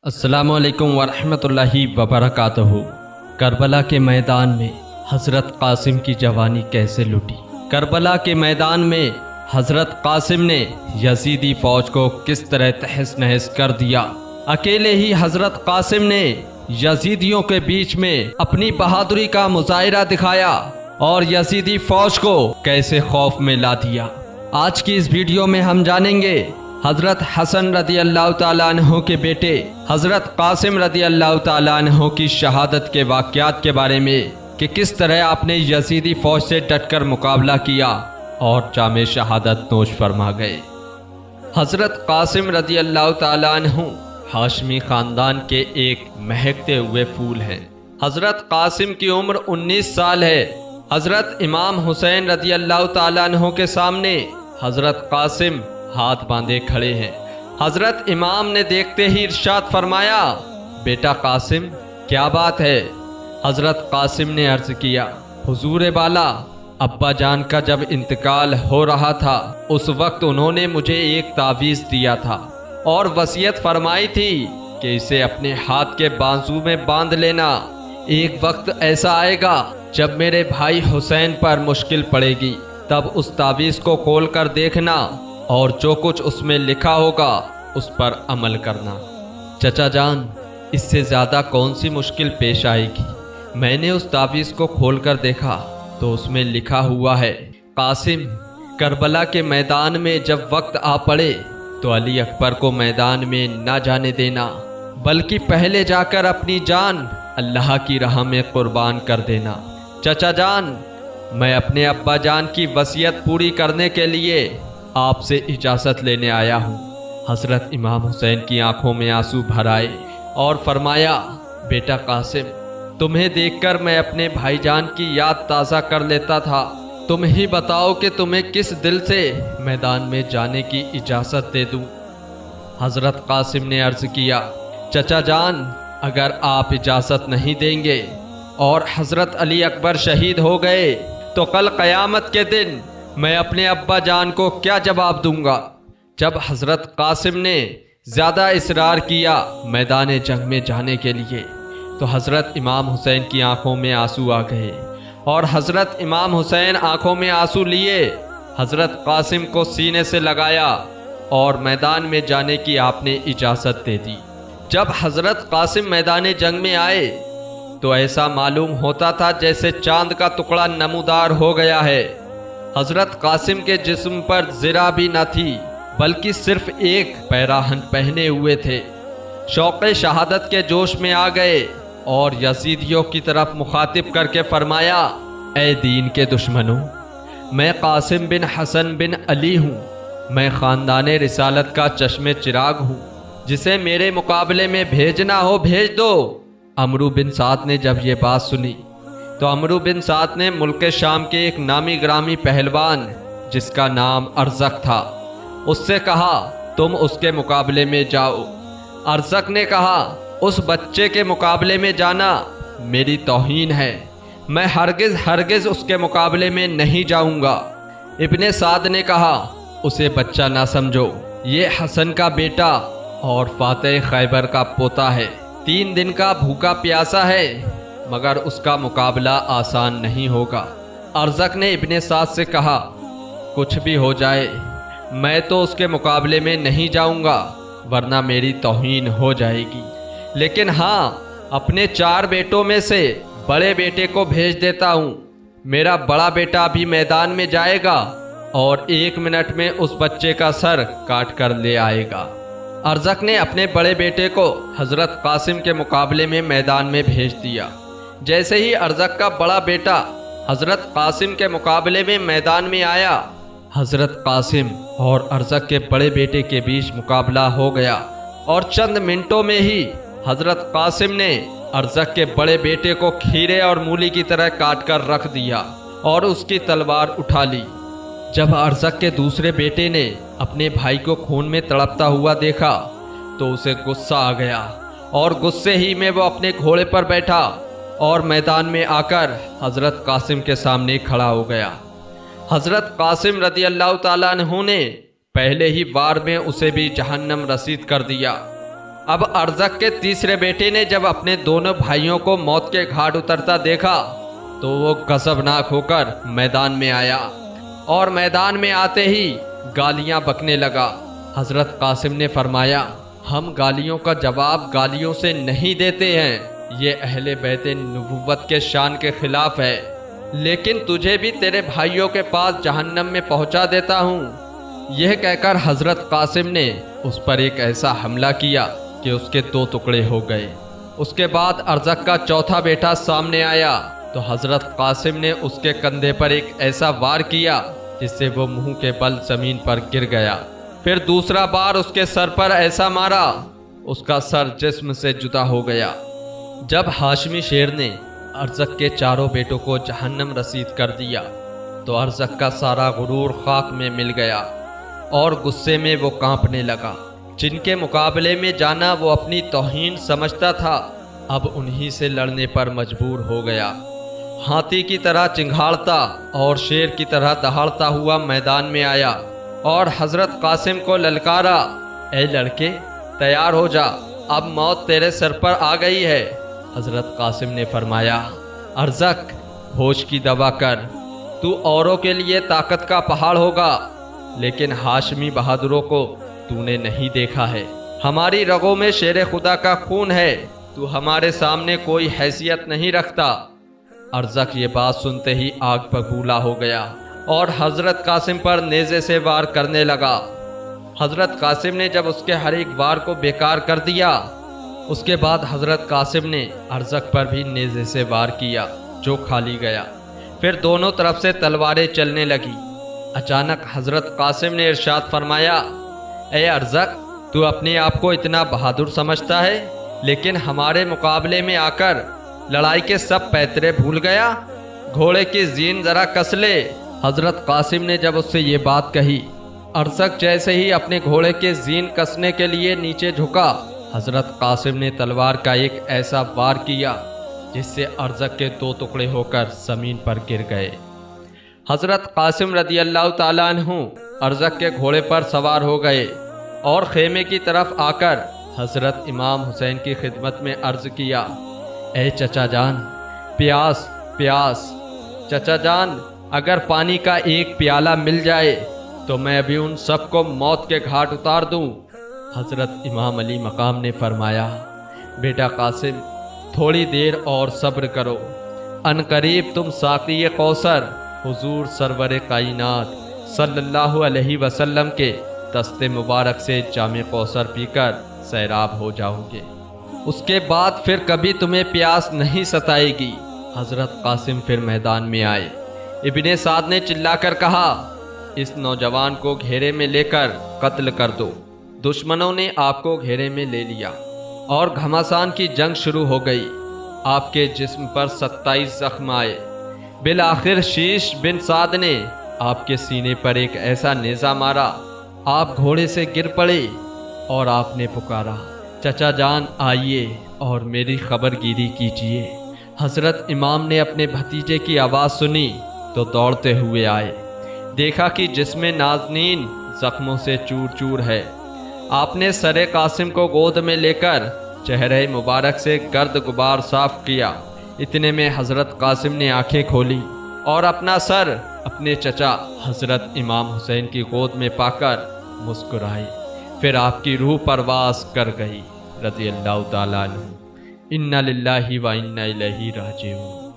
अस्सलाम वालेकुम वरहमतुल्लाहि वबरकातुहू। करबला के मैदान में हज़रत कासिम की जवानी कैसे लुटी। करबला के मैदान में हज़रत कासिम ने यजीदी फ़ौज को किस तरह तहस नहस कर दिया। अकेले ही हज़रत कासिम ने यजीदियों के बीच में अपनी बहादुरी का मुजाहिरा दिखाया और यजीदी फ़ौज को कैसे खौफ में ला दिया। आज की इस वीडियो में हम जानेंगे हज़रत हसन रदी अल्लाह ताला अन्हु के बेटे हज़रत कासिम रदी अल्लाह ताला अन्हु की शहादत के वाक़यात के बारे में कि किस तरह आपने यजीदी फ़ौज से डटकर मुकाबला किया और जामे शहादत नोश फरमा गए। हज़रत कासिम रदी अल्लाह ताला अन्हु हाशमी ख़ानदान के एक महकते हुए फूल हैं। हज़रत कासिम की उम्र 19 साल है। हज़रत इमाम हुसैन रदी अल्लाह ताला अन्हु के सामने हज़रत कासिम हाथ बांधे खड़े हैं। हज़रत इमाम ने देखते ही इरशाद फरमाया, बेटा कासिम क्या बात है। हज़रत कासिम ने अर्ज़ किया, हुजूर बाला, अब्बा जान का जब इंतकाल हो रहा था उस वक्त उन्होंने मुझे एक तावीज़ दिया था और वसीयत फरमाई थी कि इसे अपने हाथ के बाजू में बांध लेना। एक वक्त ऐसा आएगा जब मेरे भाई हुसैन पर मुश्किल पड़ेगी, तब उस तावीज़ को खोल कर देखना और जो कुछ उसमें लिखा होगा उस पर अमल करना। चचा जान, इससे ज़्यादा कौन सी मुश्किल पेश आएगी। मैंने उस तावीज़ को खोलकर देखा तो उसमें लिखा हुआ है, कासिम करबला के मैदान में जब वक्त आ पड़े तो अली अकबर को मैदान में न जाने देना, बल्कि पहले जाकर अपनी जान अल्लाह की राह में कुर्बान कर देना। चचा जान, मैं अपने अब्बा जान की वसीयत पूरी करने के लिए आपसे इजाज़त लेने आया हूँ। हज़रत इमाम हुसैन की आंखों में आंसू भर आए और फरमाया, बेटा कासिम, तुम्हें देखकर मैं अपने भाईजान की याद ताज़ा कर लेता था। तुम ही बताओ कि तुम्हें किस दिल से मैदान में जाने की इजाज़त दे दूँ। हज़रत कासिम ने अर्ज़ किया, चचा जान, अगर आप इजाज़त नहीं देंगे और हज़रत अली अकबर शहीद हो गए तो कल क़यामत के दिन मैं अपने अब्बा जान को क्या जवाब दूंगा। जब हज़रत कासिम ने ज़्यादा इसरार किया मैदान जंग में जाने के लिए तो हज़रत इमाम हुसैन की आंखों में आंसू आ गए और हज़रत इमाम हुसैन आंखों में आंसू लिए हज़रत कासिम को सीने से लगाया और मैदान में जाने की आपने इजाज़त दे दी। जब हज़रत कासिम मैदान जंग में आए तो ऐसा मालूम होता था जैसे चांद का टुकड़ा नमूदार हो गया है। हज़रत कासिम के जिस्म पर ज़रा भी न थी, बल्कि सिर्फ एक पैराहन पहने हुए थे। शौक़े शहादत के जोश में आ गए और यजीदियों की तरफ मुखातिब करके फरमाया, ए दीन के दुश्मनों, मैं कासिम बिन हसन बिन अली हूँ। मैं ख़ानदान रिसालत का चश्मे चिराग हूँ। जिसे मेरे मुकाबले में भेजना हो भेज दो। अमरू बिन साद ने जब ये बात सुनी तो अमरू बिन साद ने मुल्क शाम के एक नामी ग्रामी पहलवान जिसका नाम अरज़क था उससे कहा, तुम उसके मुकाबले में जाओ। अरज़क ने कहा, उस बच्चे के मुकाबले में जाना मेरी तौहीन है। मैं हरगिज़ उसके मुकाबले में नहीं जाऊंगा। इब्ने साद ने कहा, उसे बच्चा ना समझो, ये हसन का बेटा और फातेह खैबर का पोता है। 3 दिन का भूखा प्यासा है, मगर उसका मुकाबला आसान नहीं होगा। अरज़क ने इब्ने साद से कहा, कुछ भी हो जाए मैं तो उसके मुकाबले में नहीं जाऊंगा, वरना मेरी तौहीन हो जाएगी। लेकिन हाँ, अपने 4 बेटों में से बड़े बेटे को भेज देता हूँ। मेरा बड़ा बेटा भी मैदान में जाएगा और 1 मिनट में उस बच्चे का सर काट कर ले आएगा। अरज़क ने अपने बड़े बेटे को हज़रत कासिम के मुकाबले में मैदान में भेज दिया। जैसे ही अरज़क का बड़ा बेटा हज़रत कासिम के मुकाबले में मैदान में आया, हज़रत कासिम और अरज़क के बड़े बेटे के बीच मुकाबला हो गया और चंद मिनटों में ही हज़रत कासिम ने अरज़क के बड़े बेटे को खीरे और मूली की तरह काट कर रख दिया और उसकी तलवार उठा ली। जब अरज़क के दूसरे बेटे ने अपने भाई को खून में तड़पता हुआ देखा तो उसे गुस्सा आ गया और गुस्से ही में वो अपने घोड़े पर बैठा और मैदान में आकर हज़रत कासिम के सामने खड़ा हो गया। हज़रत कासिम रदी अल्लाह ताला अन्हु ने पहले ही वार में उसे भी जहन्नम रसीद कर दिया اب ارزق کے تیسرے بیٹے نے جب اپنے دونوں بھائیوں کو موت کے گھاٹ اترتا دیکھا تو وہ غضبناک ہو کر میدان میں آیا، اور میدان میں آتے ہی گالیاں بکنے لگا۔ حضرت قاسم نے فرمایا، ہم گالیوں کا جواب گالیوں سے نہیں دیتے ہیں، یہ اہل بیت نبوت کے شان کے خلاف ہے، لیکن تجھے بھی تیرے بھائیوں کے پاس جہنم میں پہنچا دیتا ہوں۔ یہ کہہ کر حضرت قاسم نے اس پر ایک ایسا حملہ کیا کہ اس کے 2 ٹکڑے ہو گئے۔ اس کے بعد ارزق کا چوتھا بیٹا سامنے آیا تو حضرت قاسم نے اس کے کندھے پر ایک ایسا وار کیا جس سے وہ منہ کے بل زمین پر گر گیا۔ پھر دوسرا بار اس کے سر پر ایسا مارا، اس کا سر جسم سے جدا ہو گیا۔ جب ہاشمی شیر نے ارزق کے چاروں بیٹوں کو جہنم رسید کر دیا تو ارزق کا سارا غرور خاک میں مل گیا اور غصے میں وہ کانپنے لگا۔ جن کے مقابلے میں جانا وہ اپنی توہین سمجھتا تھا، اب انہی سے لڑنے پر مجبور ہو گیا۔ ہاتھی کی طرح چنگھاڑتا اور شیر کی طرح دہاڑتا ہوا میدان میں آیا اور حضرت قاسم کو للکارا، اے لڑکے تیار ہو جا، اب موت تیرے سر پر آ گئی ہے۔ حضرت قاسم نے فرمایا، ارزق ہوش کی دوا کر، تو اوروں کے لیے طاقت کا پہاڑ ہوگا، لیکن ہاشمی بہادروں کو تو نے نہیں دیکھا ہے۔ ہماری رگوں میں شیر خدا کا خون ہے، تو ہمارے سامنے کوئی حیثیت نہیں رکھتا۔ ارزق یہ بات سنتے ہی آگ ببولا ہو گیا اور حضرت قاسم پر نیزے سے وار کرنے لگا۔ حضرت قاسم نے جب اس کے ہر ایک وار کو بیکار کر دیا، اس کے بعد حضرت قاسم نے ارزق پر بھی نیزے سے وار کیا جو کھالی گیا۔ پھر دونوں طرف سے تلواریں چلنے لگی۔ اچانک حضرت قاسم نے ارشاد فرمایا، اے ارزق، تو اپنے آپ کو اتنا بہادر سمجھتا ہے، لیکن ہمارے مقابلے میں آ کر لڑائی کے سب پیترے بھول گیا؟ گھوڑے کی زین ذرا کس لے۔ حضرت قاسم نے جب اس سے یہ بات کہی، ارزق جیسے ہی اپنے گھوڑے کے زین کسنے کے لیے نیچے جھکا، حضرت قاسم نے تلوار کا ایک ایسا وار کیا جس سے ارزق کے 2 ٹکڑے ہو کر زمین پر گر گئے۔ حضرت قاسم رضی اللہ تعالیٰ عنہ ارزق کے گھوڑے پر سوار ہو گئے اور خیمے کی طرف آ کر حضرت امام حسین کی خدمت میں عرض کیا، اے چچا جان، پیاس پیاس، چچا جان اگر پانی کا ایک پیالہ مل جائے تو میں ابھی ان سب کو موت کے گھاٹ اتار دوں۔ حضرت امام علی مقام نے فرمایا، بیٹا قاسم تھوڑی دیر اور صبر کرو، ان قریب تم ساقی کوثر حضور سرور کائنات صلی اللہ علیہ وسلم کے دست مبارک سے جام کوثر پی کر سیراب ہو جاؤ گے، اس کے بعد پھر کبھی تمہیں پیاس نہیں ستائے گی۔ حضرت قاسم پھر میدان میں آئے۔ ابن سعد نے چلا کر کہا، اس نوجوان کو گھیرے میں لے کر قتل کر دو۔ دشمنوں نے آپ کو گھیرے میں لے لیا اور گھمسان کی جنگ شروع ہو گئی۔ آپ کے جسم پر 27 زخم آئے۔ بالآخر شیش بن سعد نے آپ کے سینے پر ایک ایسا نیزہ مارا، آپ گھوڑے سے گر پڑے اور آپ نے پکارا، چچا جان آئیے اور میری خبر گیری کیجیے۔ حضرت امام نے اپنے بھتیجے کی آواز سنی تو دوڑتے ہوئے آئے، دیکھا کہ جسم نازنین زخموں سے چور چور ہے۔ آپ نے سر قاسم کو گود میں لے کر چہرے مبارک سے گرد غبار صاف کیا۔ اتنے میں حضرت قاسم نے آنکھیں کھولی اور اپنا سر اپنے چچا حضرت امام حسین کی گود میں پا کر مسکرائے۔ پھر آپ کی روح پرواز کر گئی رضی اللہ تعالیٰ عنہ۔ انا للہ و انا الیہ راجعون۔